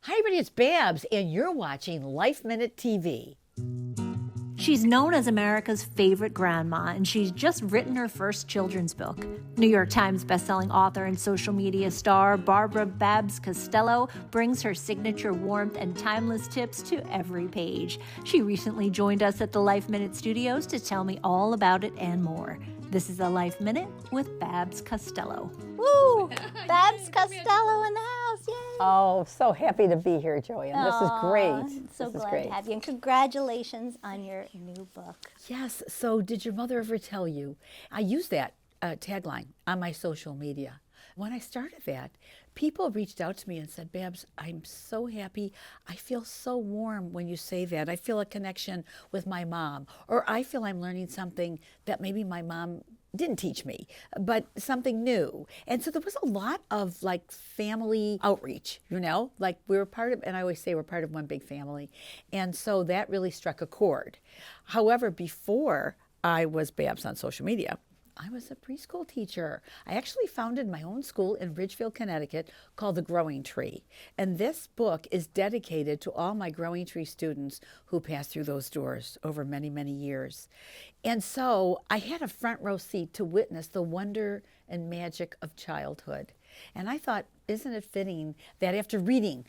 Hi, everybody, it's Babs, and you're watching LifeMinute TV. She's known as America's favorite grandma, and she's just written her first children's book. New York Times bestselling author and social media star Barbara Babs Costello brings her signature warmth and timeless tips to every page. She recently joined us at the Life Minute studios to tell me all about it and more. This is a Life Minute with Babs Costello. Woo! Babs Costello in the house, yay! Oh, so happy to be here, Joanne. This is great. So This is glad great. to have you, and congratulations on your new book. Yes, so did your mother ever tell you? I use that tagline on my social media. When I started that, people reached out to me and said, Babs, I'm so happy. I feel so warm when you say that. I feel a connection with my mom, or I feel I'm learning something that maybe my mom didn't teach me, but something new. And so there was a lot of like family outreach, like we were part of, and I always say we're part of one big family. And so that really struck a chord. However, before I was Babs on social media, I was a preschool teacher. I actually founded my own school in Ridgefield, Connecticut called The Growing Tree. And this book is dedicated to all my Growing Tree students who passed through those doors over many, many years. And so I had a front row seat to witness the wonder and magic of childhood. And I thought, isn't it fitting that after reading,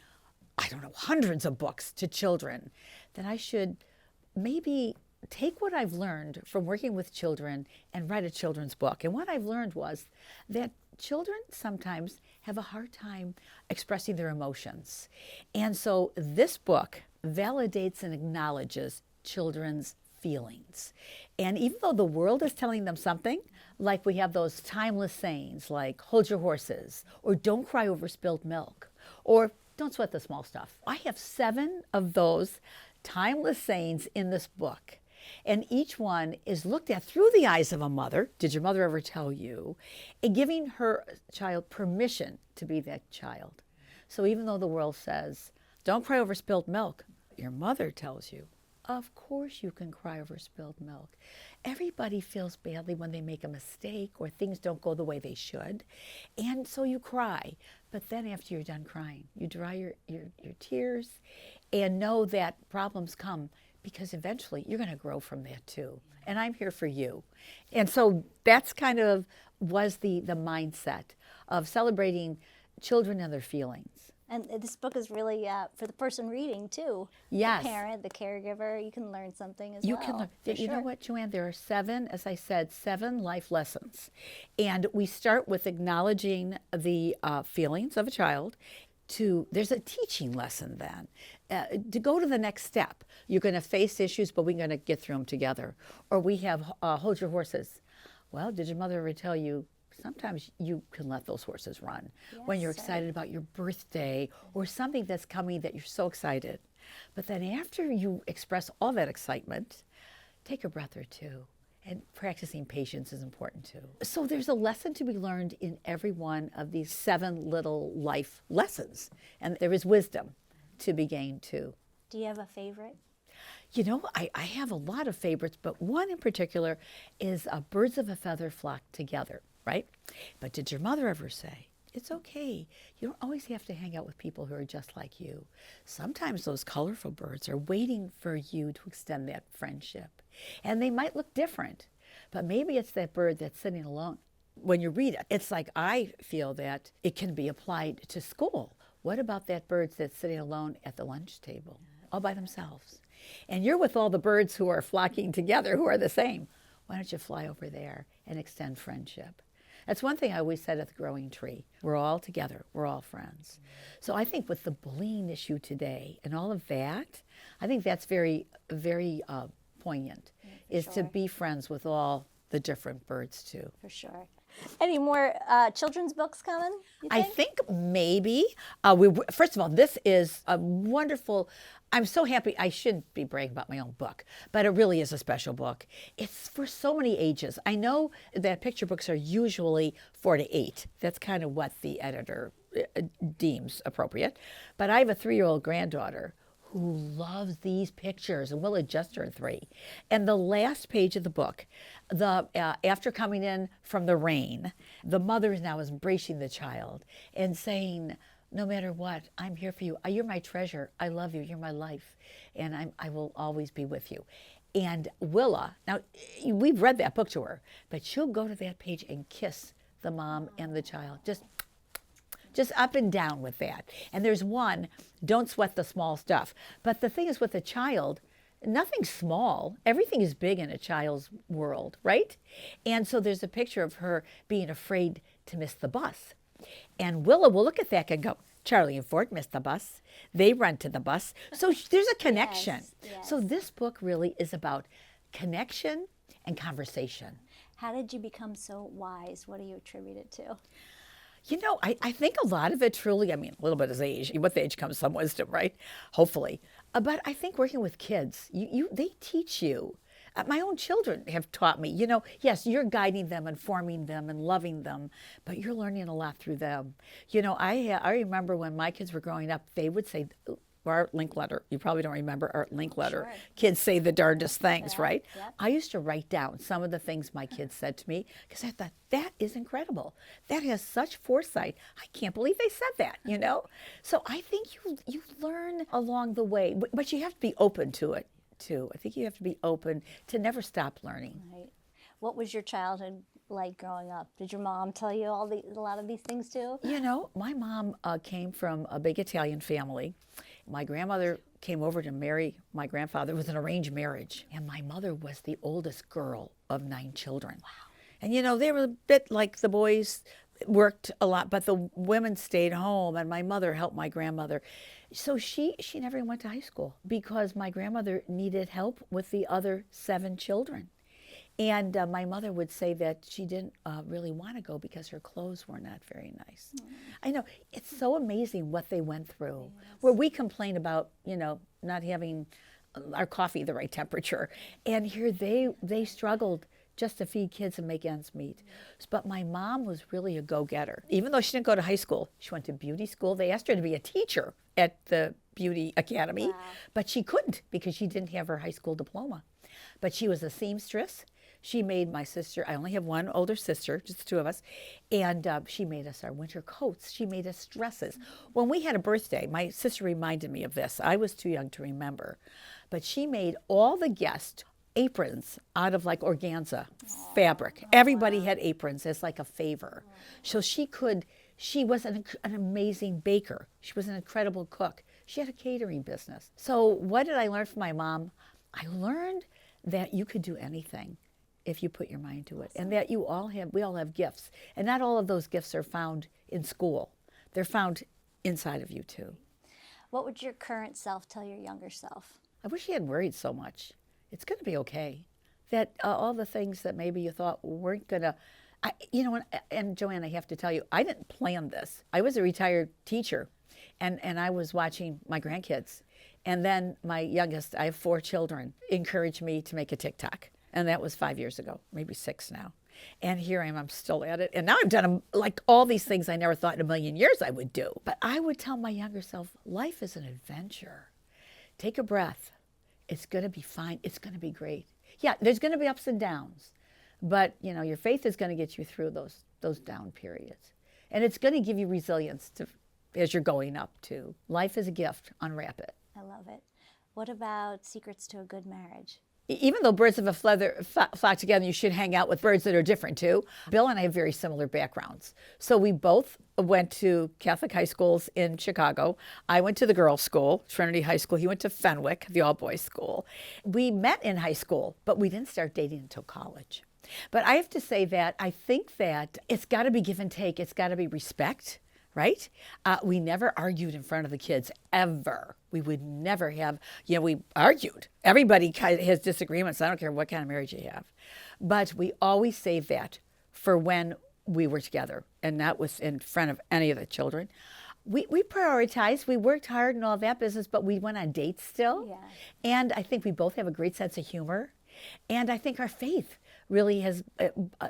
hundreds of books to children, that I should maybe take what I've learned from working with children and write a children's book. And what I've learned was that children sometimes have a hard time expressing their emotions. And so this book validates and acknowledges children's feelings. And even though the world is telling them something, like we have those timeless sayings like hold your horses, or don't cry over spilled milk, or don't sweat the small stuff. I have 7 of those timeless sayings in this book. And each one is looked at through the eyes of a mother. Did your mother ever tell you? And giving her child permission to be that child. So even though the world says, don't cry over spilled milk, your mother tells you, of course you can cry over spilled milk. Everybody feels badly when they make a mistake or things don't go the way they should. And so you cry. But then after you're done crying, you dry your tears and know that problems come, because eventually you're going to grow from that too. And I'm here for you. And so that's kind of was the mindset of celebrating children and their feelings. And this book is really for the person reading too. Yes. The parent, the caregiver, you can learn something as You well. can learn. for You know sure. what, Joanne? There are 7, as I said, 7 life lessons. And we start with acknowledging the feelings of a child. There's a teaching lesson then. To go to the next step, you're going to face issues, but we're going to get through them together. Or we have hold your horses. Well, did your mother ever tell you sometimes you can let those horses run when you're excited about your birthday or something that's coming that you're so excited. But then after you express all that excitement, take a breath or two. And practicing patience is important too. So there's a lesson to be learned in every one of these 7 little life lessons. And there is wisdom to be gained too. Do you have a favorite? I have a lot of favorites, but one in particular is birds of a feather flock together, right? But did your mother ever say, it's okay. You don't always have to hang out with people who are just like you. Sometimes those colorful birds are waiting for you to extend that friendship. And they might look different, but maybe it's that bird that's sitting alone. When you read it, it's like I feel that it can be applied to school. What about that bird that's sitting alone at the lunch table, all by themselves? And you're with all the birds who are flocking together, who are the same. Why don't you fly over there and extend friendship? That's one thing I always said at the Growing Tree. We're all together. We're all friends. So I think with the bullying issue today and all of that, I think that's very, very poignant, is to be friends with all the different birds too. For sure. Any more children's books coming, you I think maybe. First of all, this is a wonderful, I'm so happy. I should be bragging about my own book, but it really is a special book. It's for so many ages. I know that picture books are usually 4 to 8. That's kind of what the editor deems appropriate. But I have a 3-year-old granddaughter who loves these pictures, and we'll adjust her 3. And the last page of the book, after coming in from the rain, the mother is now embracing the child and saying, no matter what, I'm here for you. You're my treasure. I love you. You're my life. And I will always be with you. And Willa, now we've read that book to her, but she'll go to that page and kiss the mom and the child. Just up and down with that. And there's one, don't sweat the small stuff. But the thing is with a child, nothing's small. Everything is big in a child's world, right? And so there's a picture of her being afraid to miss the bus. And Willa will look at that and go, Charlie and Ford missed the bus. They run to the bus. So there's a connection. Yes. So this book really is about connection and conversation. How did you become so wise? What do you attribute it to? You know, I think a lot of it truly, I mean, a little bit is age. With age comes some wisdom, right? Hopefully. But I think working with kids, they teach you. My own children have taught me, you know, yes, you're guiding them and forming them and loving them, but you're learning a lot through them. You know, I remember when my kids were growing up, they would say, Art Linkletter. You probably don't remember Art Linkletter. Sure. Kids say the darndest things, Yeah, right? yep. I used to write down some of the things my kids said to me because I thought, that is incredible. That has such foresight. I can't believe they said that, you know? So I think you learn along the way, but you have to be open to it too. I think you have to be open to never stop learning. Right. What was your childhood like growing up? Did your mom tell you a lot of these things too? You know, my mom came from a big Italian family. My grandmother came over to marry my grandfather. It was an arranged marriage. And my mother was the oldest girl of 9 children. Wow. And, you know, they were a bit like the boys worked a lot, but the women stayed home, and my mother helped my grandmother. So she never went to high school because my grandmother needed help with the other 7 children. And my mother would say that she didn't really want to go because her clothes were not very nice. I know, it's so amazing what they went through. Yes. Where we complain about, you know, not having our coffee the right temperature. And here they struggled just to feed kids and make ends meet. But my mom was really a go-getter. Even though she didn't go to high school, she went to beauty school. They asked her to be a teacher at the beauty academy, wow. But she couldn't because she didn't have her high school diploma. But she was a seamstress. She made my sister, I only have one older sister, just the 2 of us, and she made us our winter coats. She made us dresses. When we had a birthday, my sister reminded me of this. I was too young to remember. But she made all the guests aprons out of like organza fabric. Everybody had aprons as like a favor. So she was an amazing baker. She was an incredible cook. She had a catering business. So what did I learn from my mom? I learned that you could do anything if you put your mind to it, and that we all have gifts. And not all of those gifts are found in school. They're found inside of you too. What would your current self tell your younger self? I wish you hadn't worried so much. It's going to be okay. That all the things that maybe you thought weren't going to, you know, and Joanne, I have to tell you, I didn't plan this. I was a retired teacher, and I was watching my grandkids. And then my youngest, I have 4 children, encouraged me to make a TikTok. And that was 5 years ago, maybe 6 now. And here I am, I'm still at it. And now I've done like all these things I never thought in a million years I would do. But I would tell my younger self, life is an adventure. Take a breath. It's going to be fine. It's going to be great. Yeah, there's going to be ups and downs. But, you know, your faith is going to get you through those down periods. And it's going to give you resilience as you're going up too. Life is a gift. Unwrap it. I love it. What about secrets to a good marriage? Even though birds of a feather flock together, you should hang out with birds that are different too. Bill and I have very similar backgrounds. So we both went to Catholic high schools in Chicago. I went to the girls' school, Trinity High School. He went to Fenwick, the all-boys school. We met in high school, but we didn't start dating until college. But I have to say that I think that it's got to be give and take. It's got to be respect. Right? We never argued in front of the kids, ever. We would never have, you know, we argued. Everybody has disagreements. I don't care what kind of marriage you have. But we always saved that for when we were together and not was in front of any of the children. We prioritized. We worked hard and all that business, but we went on dates still. Yeah. And I think we both have a great sense of humor. And I think our faith really has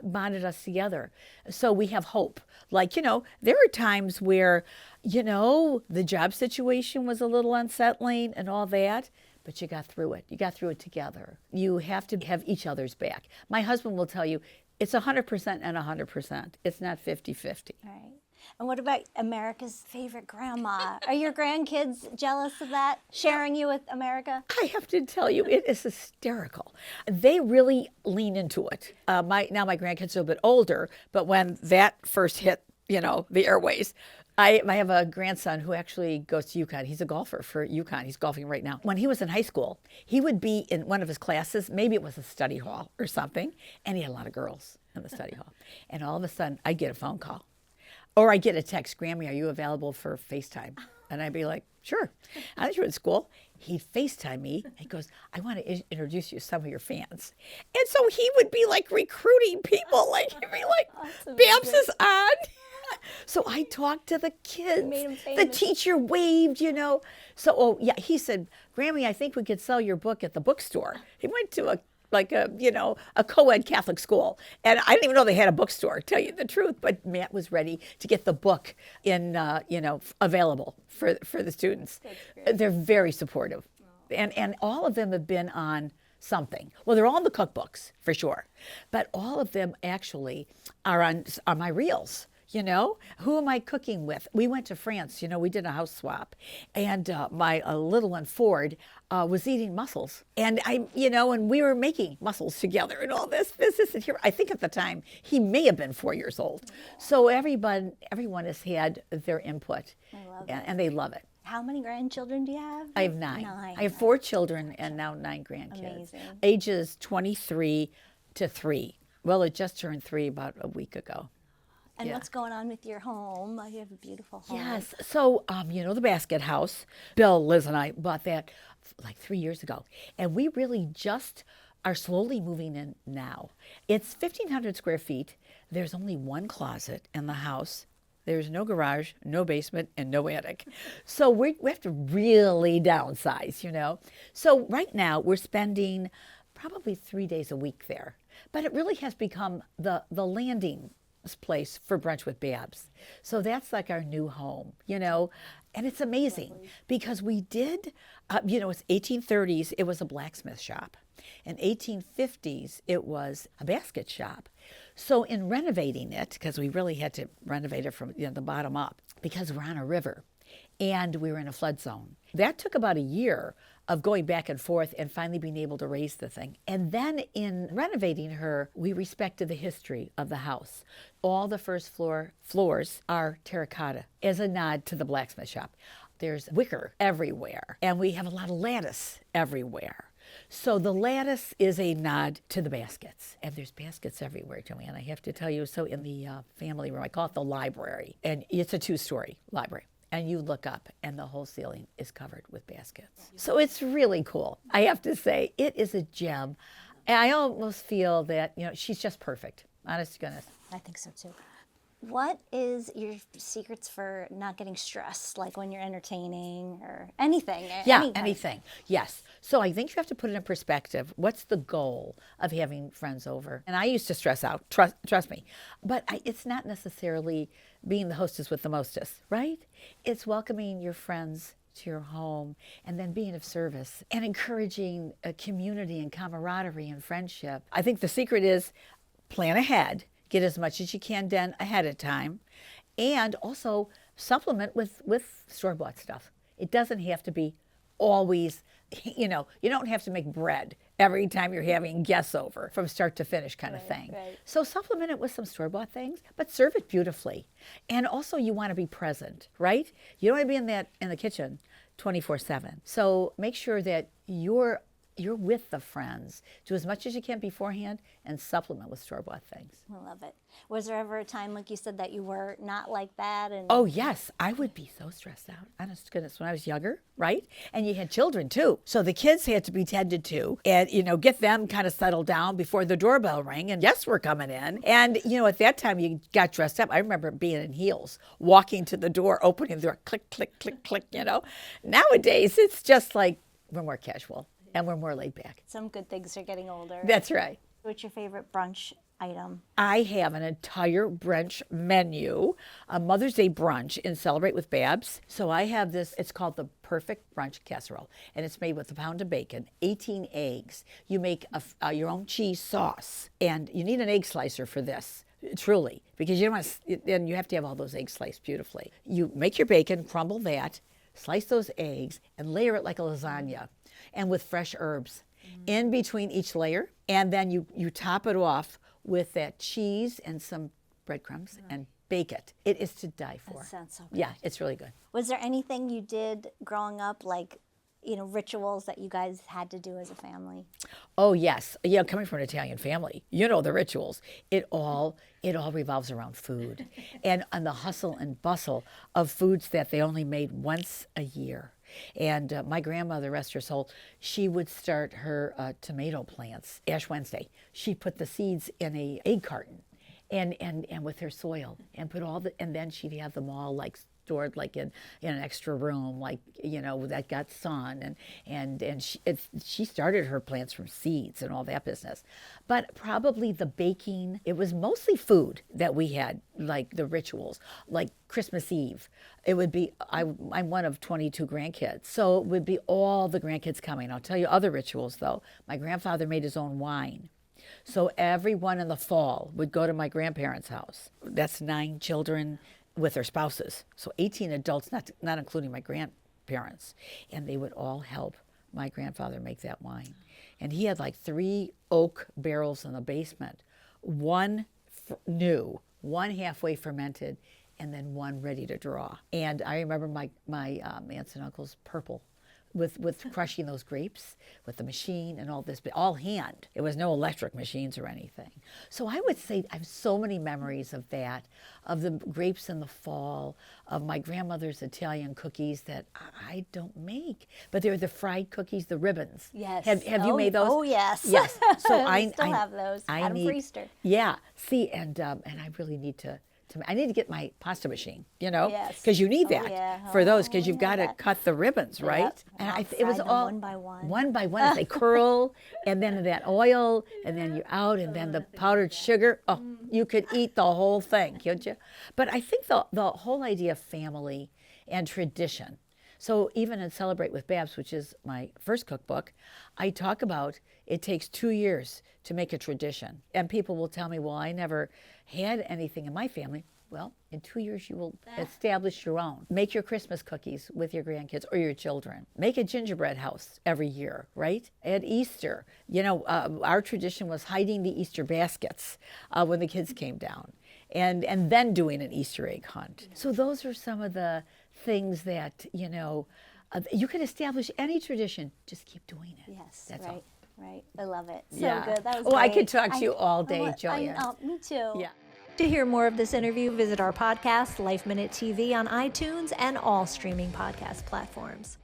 bonded us together. So we have hope. Like, you know, there are times where, you know, the job situation was a little unsettling and all that, but you got through it. You got through it together. You have to have each other's back. My husband will tell you, it's 100% and 100%. It's not 50-50. Right. And what about America's favorite grandma? Are your grandkids jealous of that, sharing you with America? I have to tell you, it is hysterical. They really lean into it. Now my grandkids are a bit older, but when that first hit, the airways, I have a grandson who actually goes to UConn. He's a golfer for UConn. He's golfing right now. When he was in high school, he would be in one of his classes, maybe it was a study hall or something, and he had a lot of girls in the study hall. And all of a sudden, I'd get a phone call. Or I get a text, Grammy, are you available for FaceTime? And I'd be like, sure. I was in school. He'd FaceTime me. He goes, I want to introduce you to some of your fans. And so he would be like recruiting people. Like, he'd be like, Babs is on. So I talked to the kids. made him The famous. teacher waved, So, he said, Grammy, I think we could sell your book at the bookstore. He went to a co-ed Catholic school. And I didn't even know they had a bookstore, to tell you the truth. But Matt was ready to get the book available for the students. They're very supportive. And all of them have been on something. Well, they're all in the cookbooks, for sure. But all of them actually are on my reels. Who am I cooking with? We went to France, we did a house swap. And my little one, Ford, was eating mussels. And and we were making mussels together and all this. And here, I think at the time, he may have been 4 years old. So everyone has had their input. I love And they love it. How many grandchildren do you have? I have 9. I have 4 children and now 9 grandkids. Amazing. Ages 23 to 3. Well, it just turned 3 about a week ago. And Yeah. what's going on with your home? You have a beautiful home. Yes. So, the basket house, Bill, Liz, and I bought that like 3 years ago. And we really just are slowly moving in now. It's 1,500 square feet. There's only one closet in the house. There's no garage, no basement, and no attic. So we have to really downsize, So right now we're spending probably 3 days a week there. But it really has become the landing place for Brunch with Babs. So that's like our new home, and it's amazing because we did, it's 1830s, it was a blacksmith shop. In 1850s, it was a basket shop. So in renovating it, because we really had to renovate it from the bottom up, because we're on a river and we were in a flood zone. That took about a year of going back and forth and finally being able to raise the thing. And then in renovating her, we respected the history of the house. All the first floors are terracotta as a nod to the blacksmith shop. There's wicker everywhere, and we have a lot of lattice everywhere. So the lattice is a nod to the baskets. And there's baskets everywhere, Joanne, I have to tell you. So in the family room, I call it the library, and it's a 2-story library. And you look up, and the whole ceiling is covered with baskets. So it's really cool. I have to say, it is a gem. And I almost feel that, she's just perfect. Honest to goodness. I think so too. What is your secrets for not getting stressed, like when you're entertaining or anything? Yeah, anything. Yes. So I think you have to put it in perspective. What's the goal of having friends over? And I used to stress out, trust me. But it's not necessarily being the hostess with the mostest, right? It's welcoming your friends to your home and then being of service and encouraging a community and camaraderie and friendship. I think the secret is plan ahead. Get as much as you can done ahead of time, and also supplement with store-bought stuff. It doesn't have to be always, you don't have to make bread every time you're having guests over from start to finish kind of thing. Right. So supplement it with some store-bought things, but serve it beautifully. And also you want to be present, right? You don't want to be in the kitchen 24/7. So make sure that you're with the friends. Do as much as you can beforehand and supplement with store-bought things. I love it. Was there ever a time, like you said, that you were not like that? And Oh, yes. I would be so stressed out. Honest to goodness, when I was younger, right? And you had children, too. So the kids had to be tended to and, get them kind of settled down before the doorbell rang and guests were coming in. And, at that time, you got dressed up. I remember being in heels, walking to the door, opening the door, click, click, click, click, Nowadays, it's just like we're more casual and we're more laid back. some good things are getting older. That's right. What's your favorite brunch item? I have an entire brunch menu, a Mother's Day brunch in Celebrate with Babs. So I have this, it's called the Perfect Brunch Casserole, and it's made with a pound of bacon, 18 eggs. You make your own cheese sauce, and you need an egg slicer for this. truly, because you don't want to, and you have to have all those eggs sliced beautifully. You make your bacon, crumble that, slice those eggs, and layer it like a lasagna, and with fresh herbs in between each layer. And then you top it off with that cheese and some breadcrumbs and bake it. It is to die for. That sounds so good. Yeah, it's really good. Was there anything you did growing up, like, rituals that you guys had to do as a family? Oh yes, yeah. Coming from an Italian family, the rituals. It all revolves around food, and on the hustle and bustle of foods that they only made once a year. And my grandmother, rest her soul, she would start her tomato plants Ash Wednesday. She put the seeds in a egg carton, and with her soil, and put and then she'd have them all like stored like in an extra room, like that got sun, and she started her plants from seeds and all that business. But probably the baking, it was mostly food that we had, like the rituals, like Christmas Eve. It would be I'm one of 22 grandkids, so it would be all the grandkids coming. I'll tell you other rituals though. My grandfather made his own wine. So everyone in the fall would go to my grandparents' house. That's 9 children with their spouses. So 18 adults, not including my grandparents. And they would all help my grandfather make that wine. And he had like 3 oak barrels in the basement, one new, one halfway fermented, and then one ready to draw. And I remember my aunts and uncles purple with crushing those grapes with the machine and all this, but all hand. It was no electric machines or anything. So I would say I have so many memories of that, of the grapes in the fall, of my grandmother's Italian cookies that I don't make, but they're the fried cookies, the ribbons. Yes. Have you made those? Oh yes. Yes. So I still have those. I had them for Easter. Yeah. See, and I really need to I need to get my pasta machine, Yes. because you need that for those, because you've I got know to that. cut the ribbons, right? Yep. And I'll it was fry them all one by one. One by one as they curl, and then that oil, and then you're out, and then the powdered sugar. Oh, you could eat the whole thing, couldn't you? But I think the whole idea of family and tradition. So even in Celebrate with Babs, which is my first cookbook, I talk about it takes 2 years to make a tradition. And people will tell me, well, I never had anything in my family. Well, in 2 years, you will establish your own. Make your Christmas cookies with your grandkids or your children. Make a gingerbread house every year, right? At Easter, our tradition was hiding the Easter baskets when the kids came down, and then doing an Easter egg hunt. So those are some of the things that, you can establish any tradition. Just keep doing it. Yes, That's right. all. Right. I love it. So Yeah. good. That was Oh, I great. could talk to you all day, Julia. Me too. Yeah. To hear more of this interview, visit our podcast, Life Minute TV, on iTunes and all streaming podcast platforms.